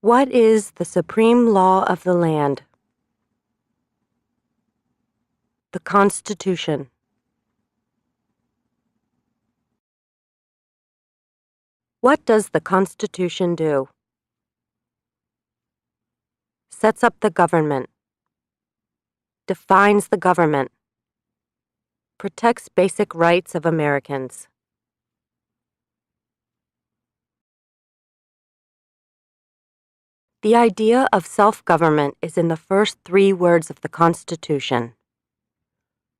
What is the supreme law of the land? The Constitution. What does the Constitution do? Sets up the government. Defines the government. Protects basic rights of Americans. The idea of self-government is in the first 3 words of the Constitution.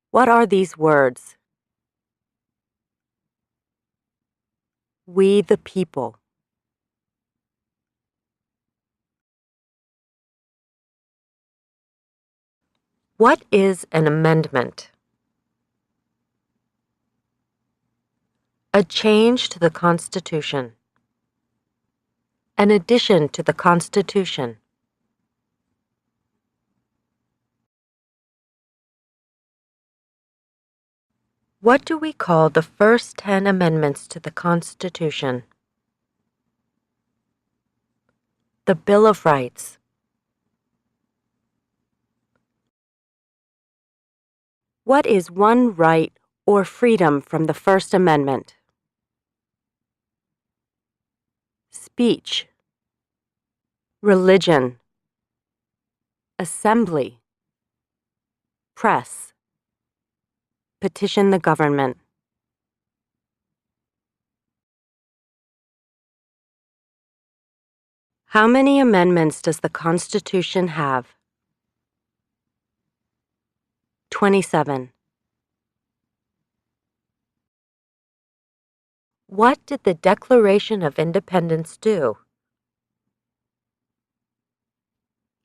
What are these words? We the people. What is an amendment? A change to the Constitution. An addition to the Constitution. What do we call the first 10 amendments to the Constitution? The Bill of Rights. What is one right or freedom from the First Amendment? Speech. Religion. Assembly. Press. Petition the government. How many amendments does the Constitution have? 27. What did the Declaration of Independence do?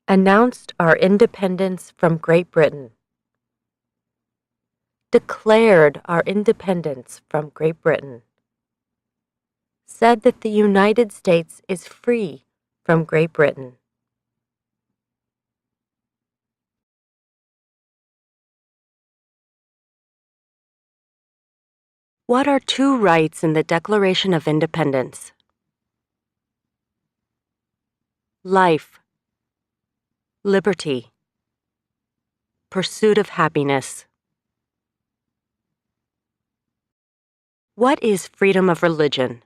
Announced our independence from Great Britain. Declared our independence from Great Britain. Said that the United States is free from Great Britain. What are 2 rights in the Declaration of Independence? Life. Liberty. Pursuit of happiness. What is freedom of religion?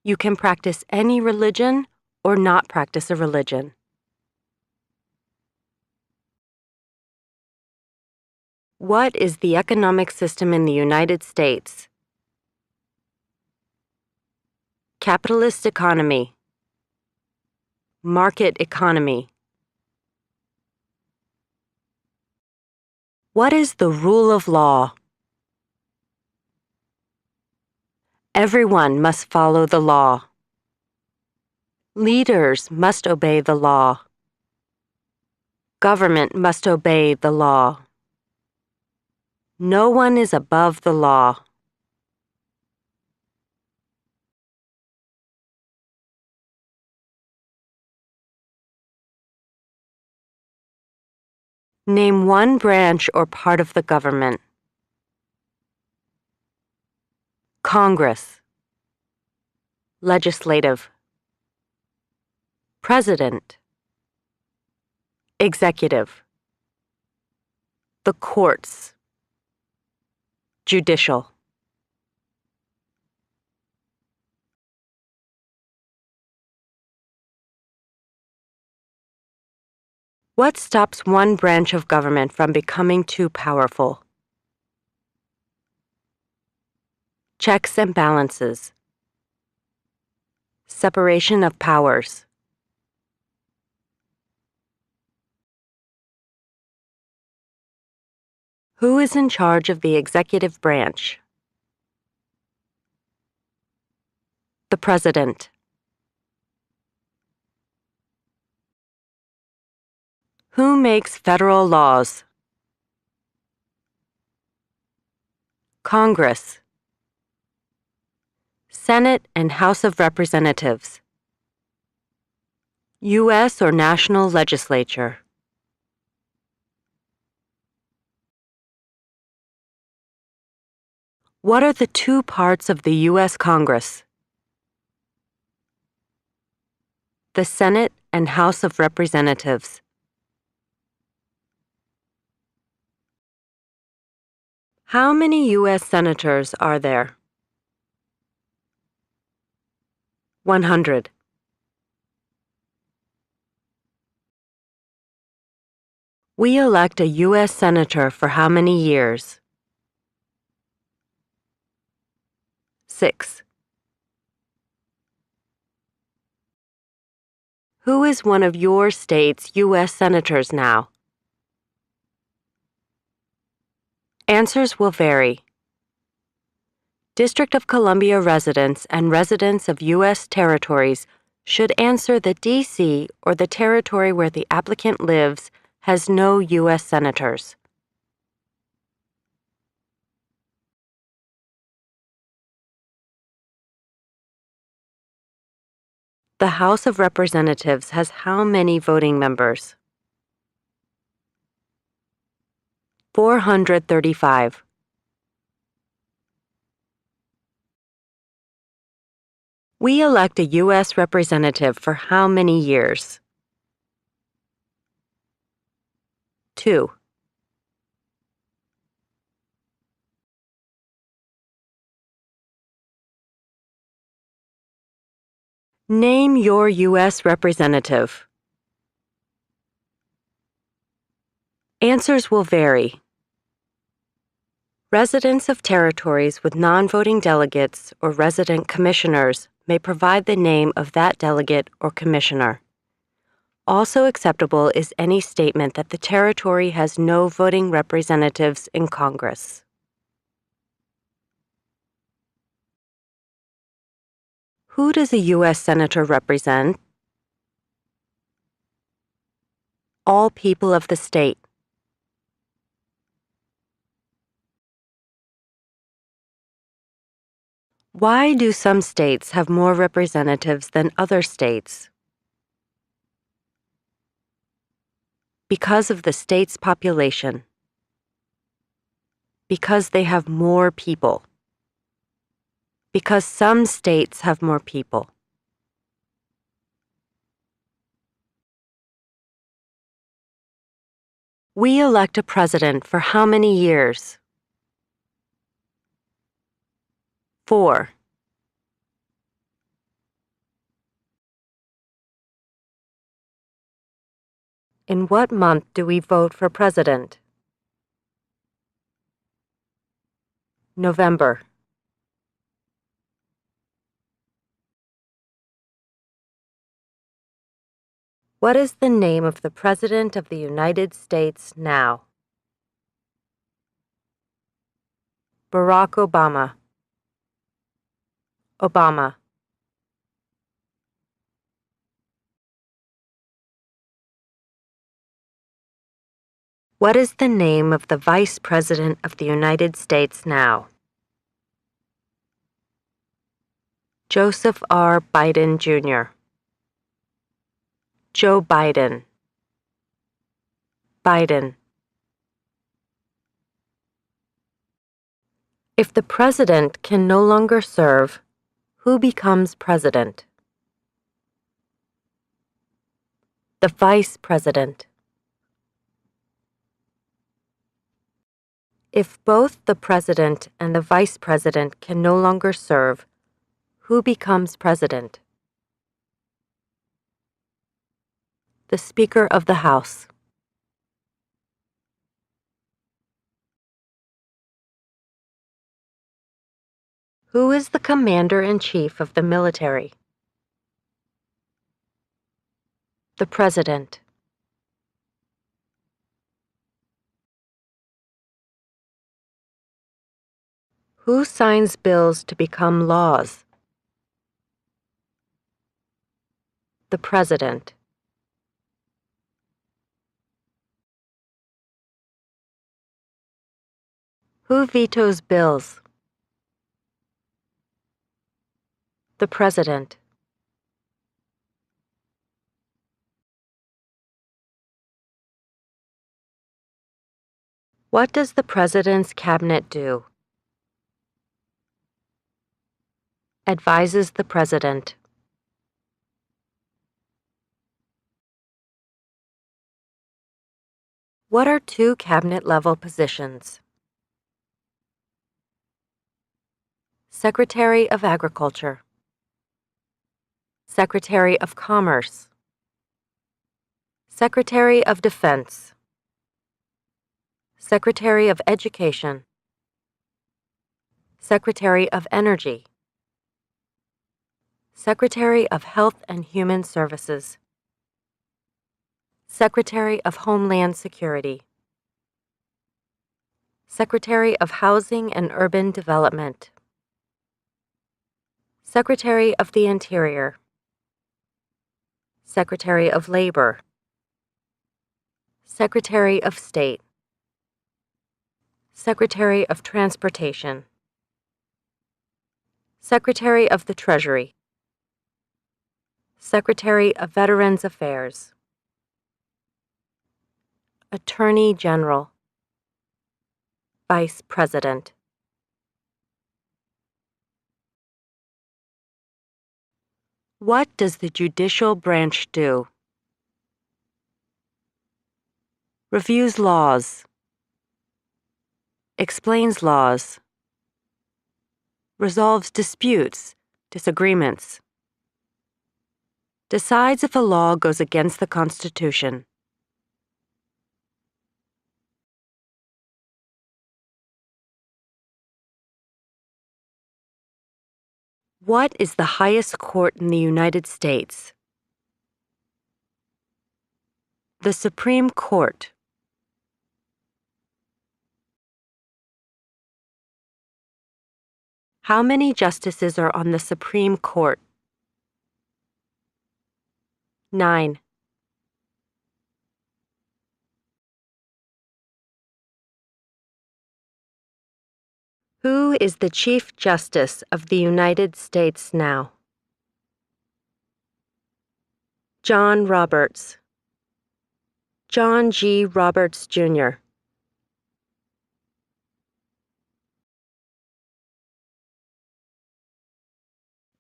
You can practice any religion or not practice a religion. What is the economic system in the United States? Capitalist economy. Market economy. What is the rule of law? Everyone must follow the law. Leaders must obey the law. Government must obey the law. No one is above the law. Name one branch or part of the government. Congress. Legislative. President. Executive. The courts. Judicial. What stops one branch of government from becoming too powerful? Checks and balances. Separation of powers. Who is in charge of the executive branch? The President. Who makes federal laws? Congress. Senate and House of Representatives. U.S. or national legislature. What are the 2 parts of the U.S. Congress? the Senate and House of Representatives. How many U.S. senators are there? 100. We elect a U.S. senator for how many years? 6. Who is one of your state's U.S. senators now? Answers will vary. District of Columbia residents and residents of U.S. territories should answer that D.C. or the territory where the applicant lives has no U.S. senators. The House of Representatives has how many voting members? 435. We elect a U.S. representative for how many years? 2. Name your U.S. representative. Answers will vary. Residents of territories with non-voting delegates or resident commissioners may provide the name of that delegate or commissioner. Also acceptable is any statement that the territory has no voting representatives in Congress. Who does a U.S. Senator represent? All people of the state. Why do some states have more representatives than other states? Because of the state's population. Because they have more people. Because some states have more people. We elect a president for how many years? 4. In what month do we vote for president? November. What is the name of the President of the United States now? Barack Obama. Obama. What is the name of the Vice President of the United States now? Joseph R. Biden, Jr. Joe Biden. Biden. If the president can no longer serve, who becomes president? The vice president. If both the president and the vice president can no longer serve, who becomes president? The Speaker of the House. Who is the commander-in-chief of the military? The president. Who signs bills to become laws? The president. Who vetoes bills? The president. What does the president's cabinet do? Advises the president. What are two cabinet-level positions? Secretary of Agriculture, Secretary of Commerce, Secretary of Defense, Secretary of Education, Secretary of Energy, Secretary of Health and Human Services, Secretary of Homeland Security, Secretary of Housing and Urban Development, Secretary of the Interior, Secretary of Labor, Secretary of State, Secretary of Transportation, Secretary of the Treasury, Secretary of Veterans Affairs, Attorney General, Vice President. What does the judicial branch do? Reviews laws, explains laws, resolves disputes, disagreements, decides if a law goes against the Constitution. What is the highest court in the United States? The Supreme Court. How many justices are on the Supreme Court? 9. Who is the Chief Justice of the United States now? John Roberts. John G. Roberts, Jr.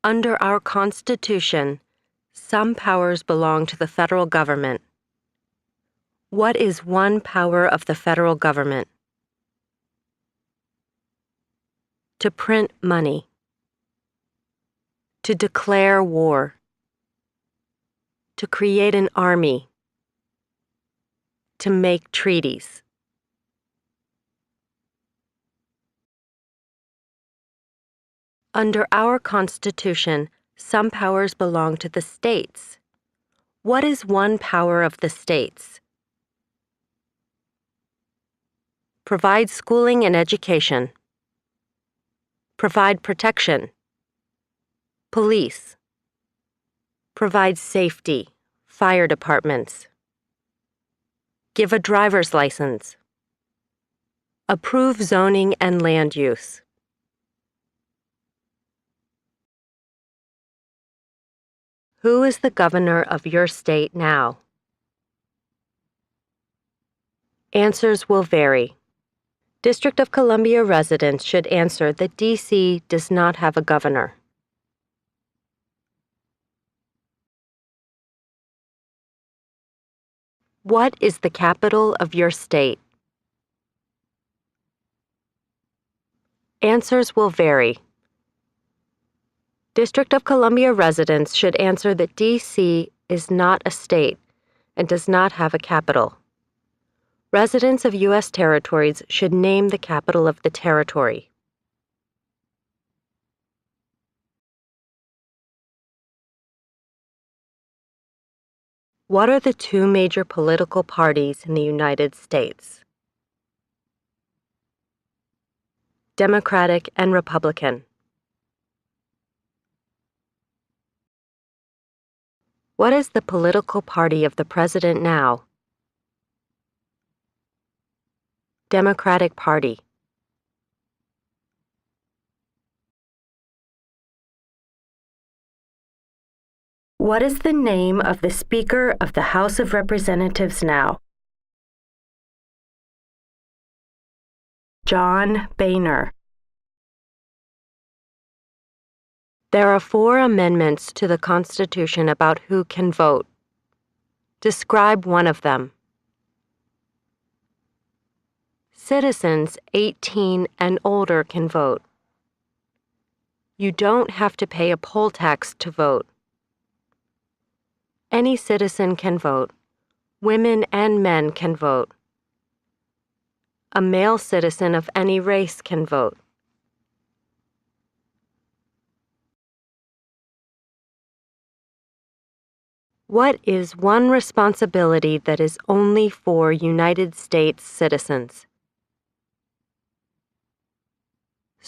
Under our Constitution, some powers belong to the federal government. What is one power of the federal government? To print money. To declare war. To create an army. To make treaties. Under our Constitution, some powers belong to the states. What is one power of the states? Provide schooling and education. Provide protection. Police. Provide safety. Fire departments. Give a driver's license. Approve zoning and land use. Who is the governor of your state now? Answers will vary. District of Columbia residents should answer that D.C. does not have a governor. What is the capital of your state? Answers will vary. District of Columbia residents should answer that D.C. is not a state and does not have a capital. Residents of U.S. territories should name the capital of the territory. What are the two major political parties in the United States? Democratic and Republican. What is the political party of the president now? Democratic Party. What is the name of the Speaker of the House of Representatives now? John Boehner. There are 4 amendments to the Constitution about who can vote. Describe one of them. Citizens 18 and older can vote. You don't have to pay a poll tax to vote. Any citizen can vote. Women and men can vote. A male citizen of any race can vote. What is one responsibility that is only for United States citizens?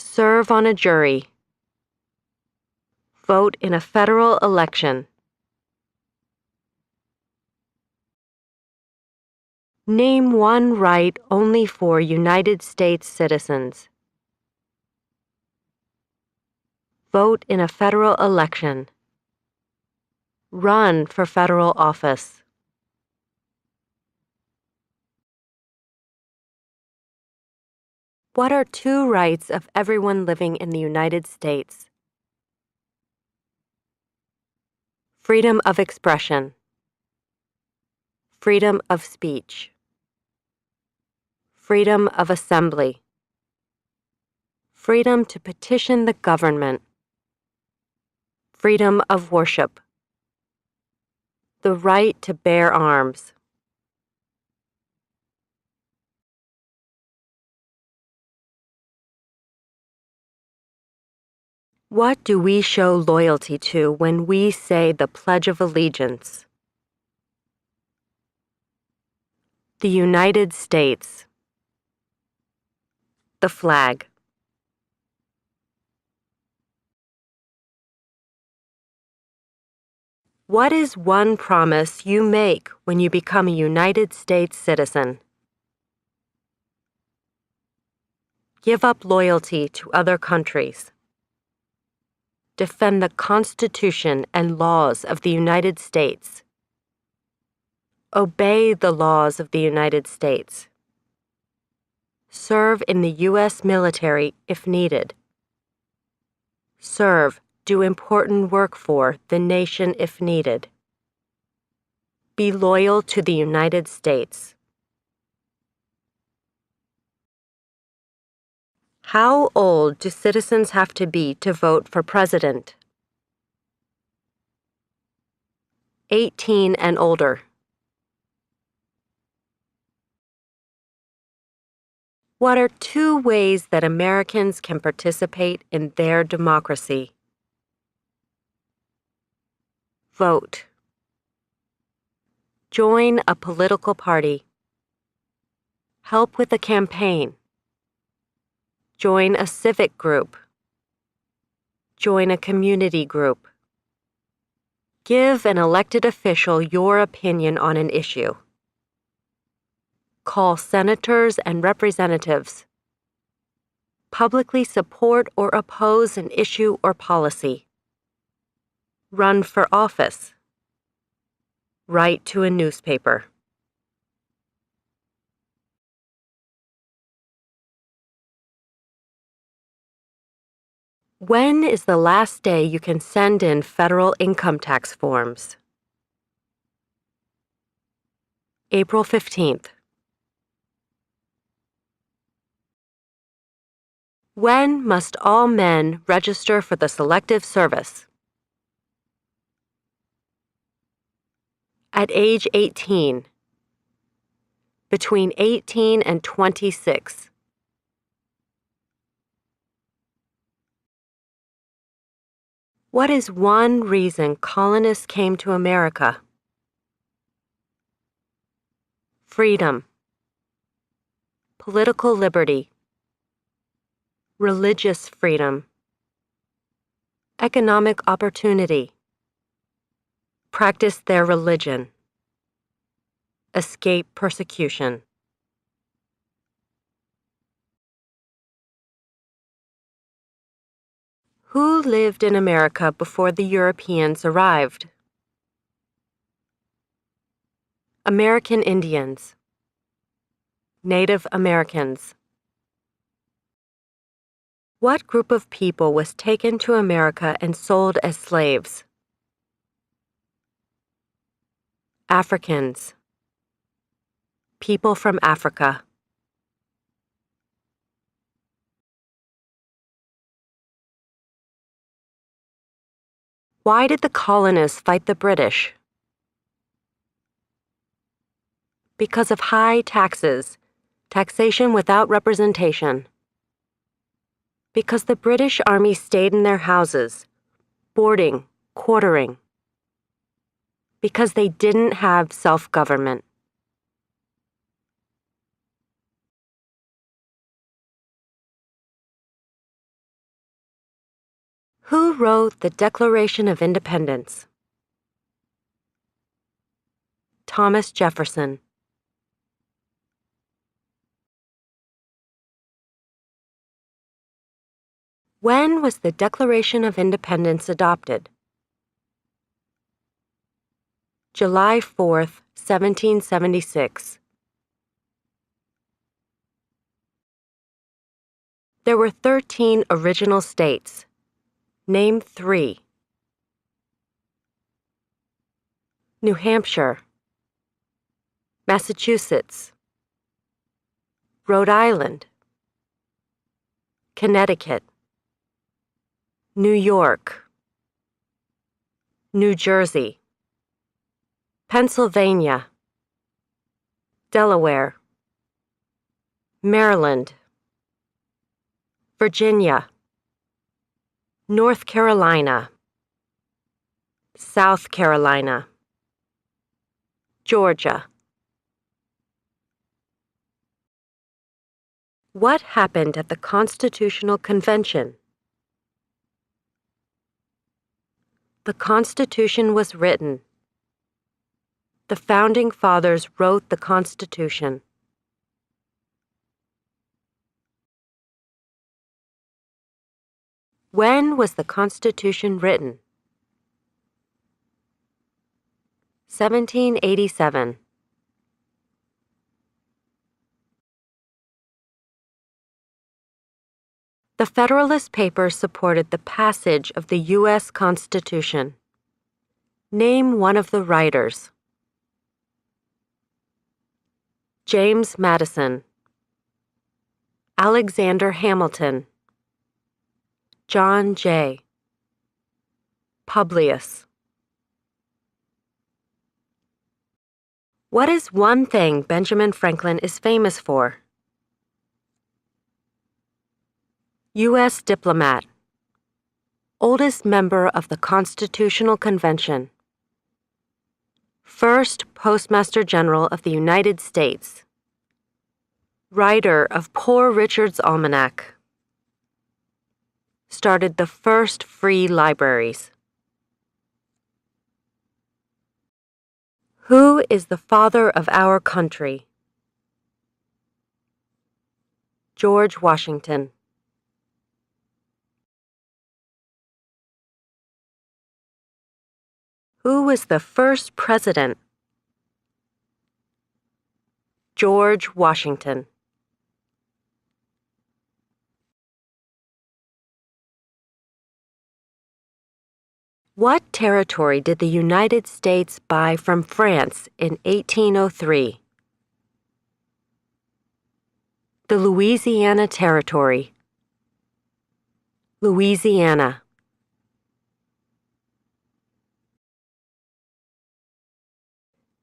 Serve on a jury. Vote in a federal election. Name one right only for United States citizens. Vote in a federal election. Run for federal office. What are two rights of everyone living in the United States? Freedom of expression. Freedom of speech. Freedom of assembly. Freedom to petition the government. Freedom of worship. The right to bear arms. What do we show loyalty to when we say the Pledge of Allegiance? The United States. The flag. What is one promise you make when you become a United States citizen? Give up loyalty to other countries. Defend the Constitution and laws of the United States. Obey the laws of the United States. Serve in the U.S. military if needed. Serve, do important work for the nation if needed. Be loyal to the United States. How old do citizens have to be to vote for president? 18 and older. What are two ways that Americans can participate in their democracy? Vote. Join a political party. Help with a campaign. Join a civic group. Join a community group. Give an elected official your opinion on an issue. Call senators and representatives. Publicly support or oppose an issue or policy. Run for office. Write to a newspaper. When is the last day you can send in federal income tax forms? April 15th. When must all men register for the Selective Service? At age 18. Between 18 and 26. What is one reason colonists came to America? Freedom. Political liberty. Religious freedom. Economic opportunity. Practice their religion. Escape persecution. Who lived in America before the Europeans arrived? American Indians. Native Americans. What group of people was taken to America and sold as slaves? Africans. People from Africa. Why did the colonists fight the British? Because of high taxes, taxation without representation. Because the British Army stayed in their houses, boarding, quartering. Because they didn't have self-government. Who wrote the Declaration of Independence? Thomas Jefferson. When was the Declaration of Independence adopted? July 4th, 1776. There were 13 original states. Name 3. New Hampshire, Massachusetts, Rhode Island, Connecticut, New York, New Jersey, Pennsylvania, Delaware, Maryland, Virginia, North Carolina, South Carolina, Georgia. What happened at the Constitutional Convention? The Constitution was written. The Founding Fathers wrote the Constitution. When was the Constitution written? 1787. The Federalist Papers supported the passage of the U.S. Constitution. Name one of the writers. James Madison, Alexander Hamilton, John Jay, Publius. What is one thing Benjamin Franklin is famous for? U.S. diplomat, oldest member of the Constitutional Convention, first Postmaster General of the United States, writer of Poor Richard's Almanac, started the first free libraries. Who is the father of our country? George Washington. Who was the first president? George Washington. What territory did the United States buy from France in 1803? The Louisiana Territory. Louisiana.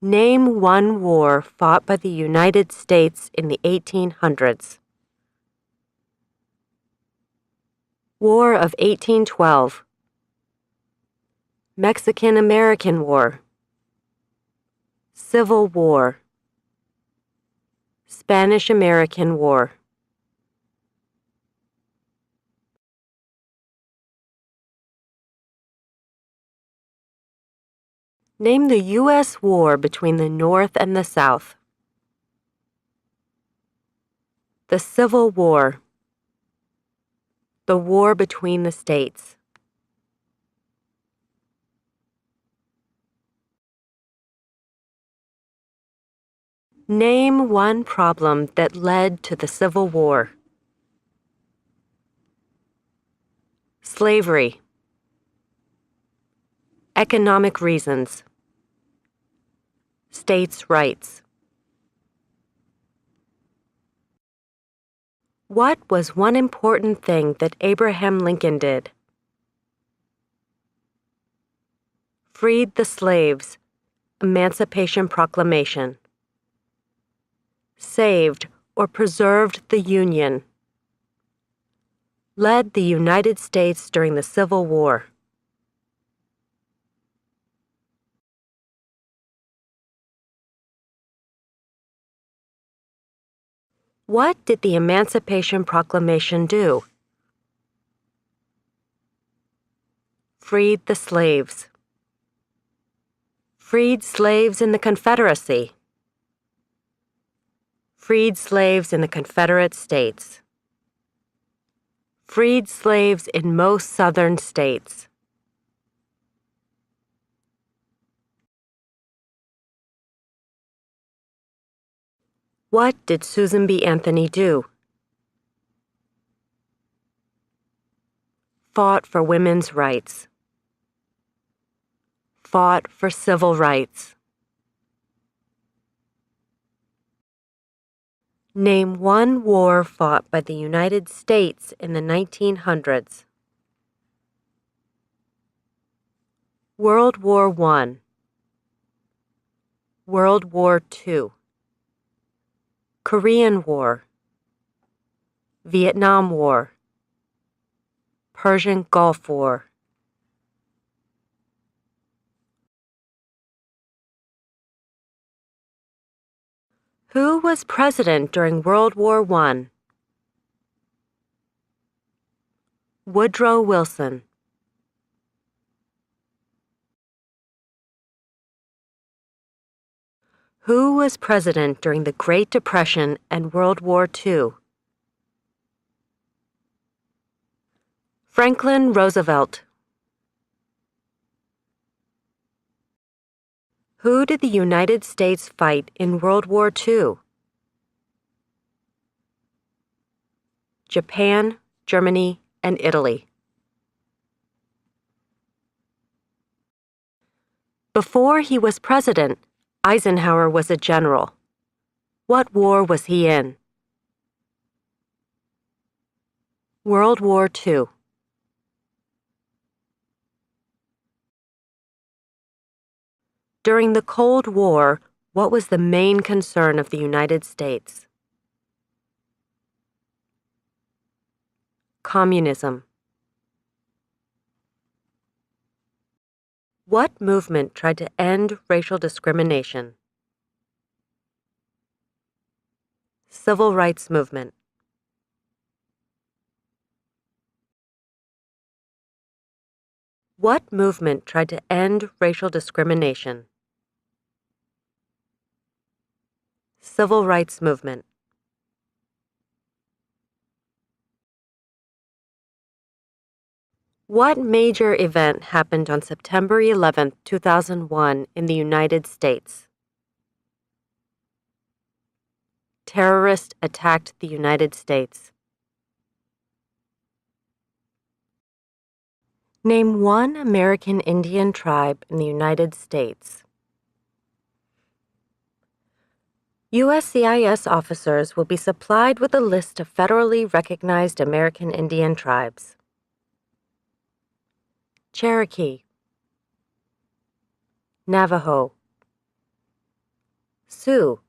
Name one war fought by the United States in the 1800s. War of 1812. Mexican-American War. Civil War. Spanish-American War. Name the U.S. war between the North and the South. The Civil War. The war between the states. Name one problem that led to the Civil War. Slavery. Economic reasons. States' rights. What was one important thing that Abraham Lincoln did? Freed the slaves. Emancipation Proclamation. Saved or preserved the Union. Led the United States during the Civil War. What did the Emancipation Proclamation do? Freed the slaves. Freed slaves in the Confederacy. Freed slaves in the Confederate States. Freed slaves in most southern states. What did Susan B. Anthony do? Fought for women's rights. Fought for civil rights. Name one war fought by the United States in the 1900s. World War I. World War II. Korean War. Vietnam War. Persian Gulf War. Who was president during World War I? Woodrow Wilson. Who was president during the Great Depression and World War II? Franklin Roosevelt. Who did the United States fight in World War II? Japan, Germany, and Italy. Before he was president, Eisenhower was a general. What war was he in? World War II. During the Cold War, what was the main concern of the United States? Communism. What movement tried to end racial discrimination? Civil rights movement. What movement tried to end racial discrimination? Civil rights movement. What major event happened on September 11, 2001 in the United States? Terrorists attacked the United States. Name one American Indian tribe in the United States. USCIS officers will be supplied with a list of federally recognized American Indian tribes. Cherokee, Navajo, Sioux,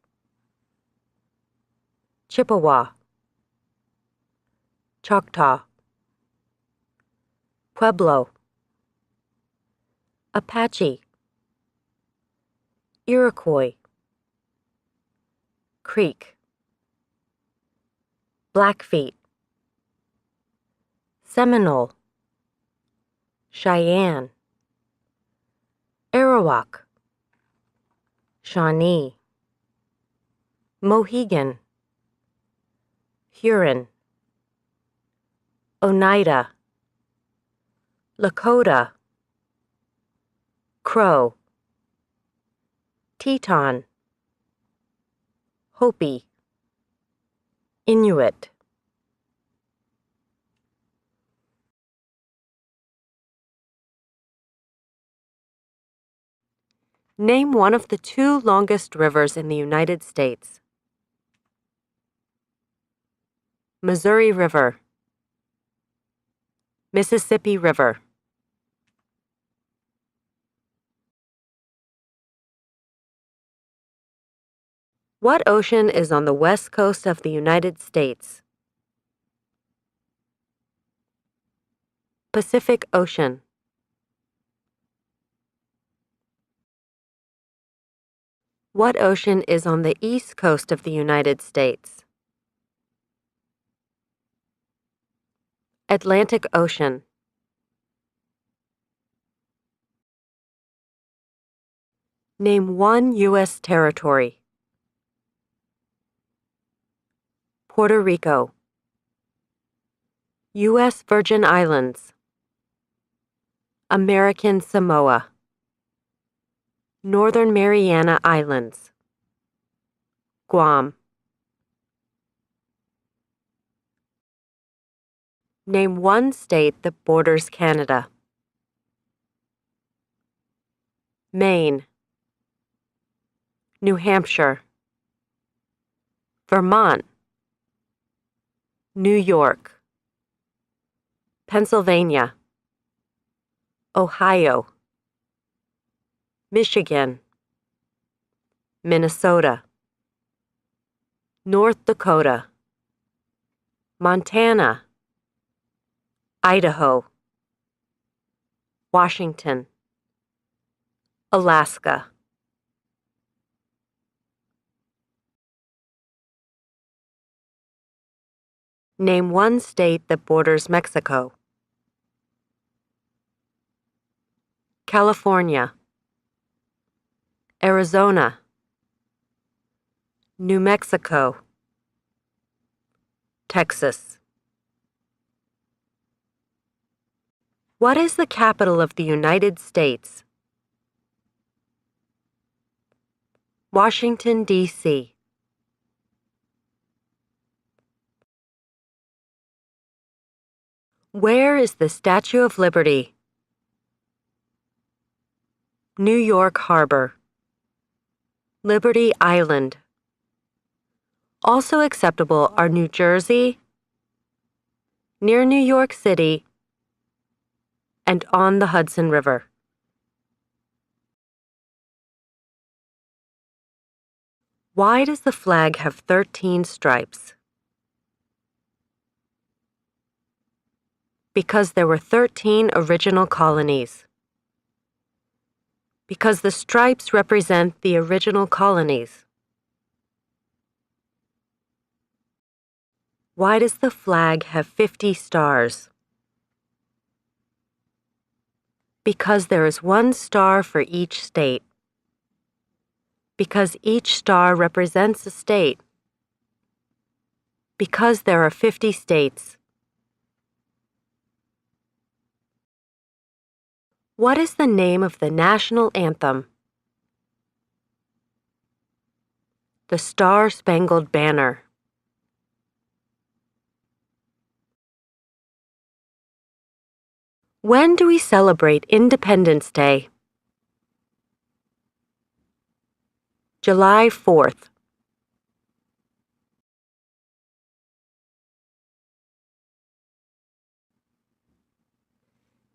Chippewa, Choctaw, Pueblo, Apache, Iroquois, Creek, Blackfeet, Seminole, Cheyenne, Arawak, Shawnee, Mohegan, Huron, Oneida, Lakota, Crow, Teton, Hopi, Inuit. Name one of the two longest rivers in the United States. Missouri River, Mississippi River. What ocean is on the west coast of the United States? Pacific Ocean. What ocean is on the east coast of the United States? Atlantic Ocean. Name one U.S. territory. Puerto Rico. U.S. Virgin Islands. American Samoa. Northern Mariana Islands. Guam. Name one state that borders Canada. Maine. New Hampshire. Vermont. New York. Pennsylvania. Ohio. Michigan. Minnesota. North Dakota. Montana. Idaho. Washington. Alaska. Name one state that borders Mexico. California. Arizona. New Mexico. Texas. What is the capital of the United States? Washington, D.C. Where is the Statue of Liberty? New York Harbor. Liberty Island. Also acceptable are New Jersey, near New York City, and on the Hudson River. Why does the flag have 13 stripes? Because there were 13 original colonies. Because the stripes represent the original colonies. Why does the flag have 50 stars? Because there is one star for each state. Because each star represents a state. Because there are 50 states. What is the name of the national anthem? The Star-Spangled Banner. When do we celebrate Independence Day? July 4th.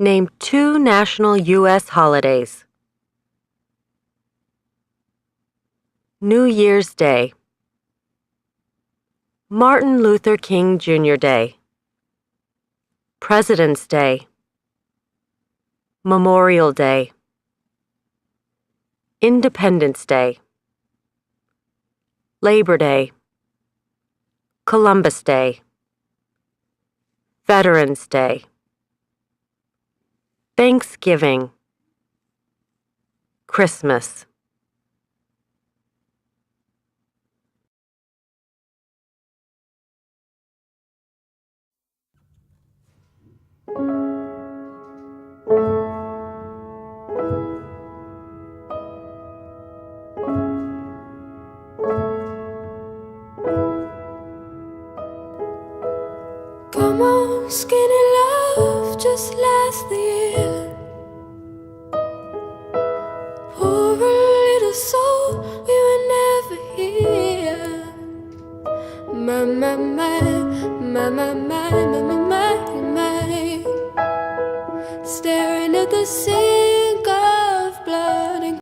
Name two national U.S. holidays. New Year's Day. Martin Luther King Jr. Day. President's Day. Memorial Day. Independence Day. Labor Day. Columbus Day. Veterans Day. Thanksgiving. Christmas. Come on, skinny love, just last the year. Poor little soul, we were never here. My, my, my, my, my, my, my, my, my, my. Staring at the ceiling.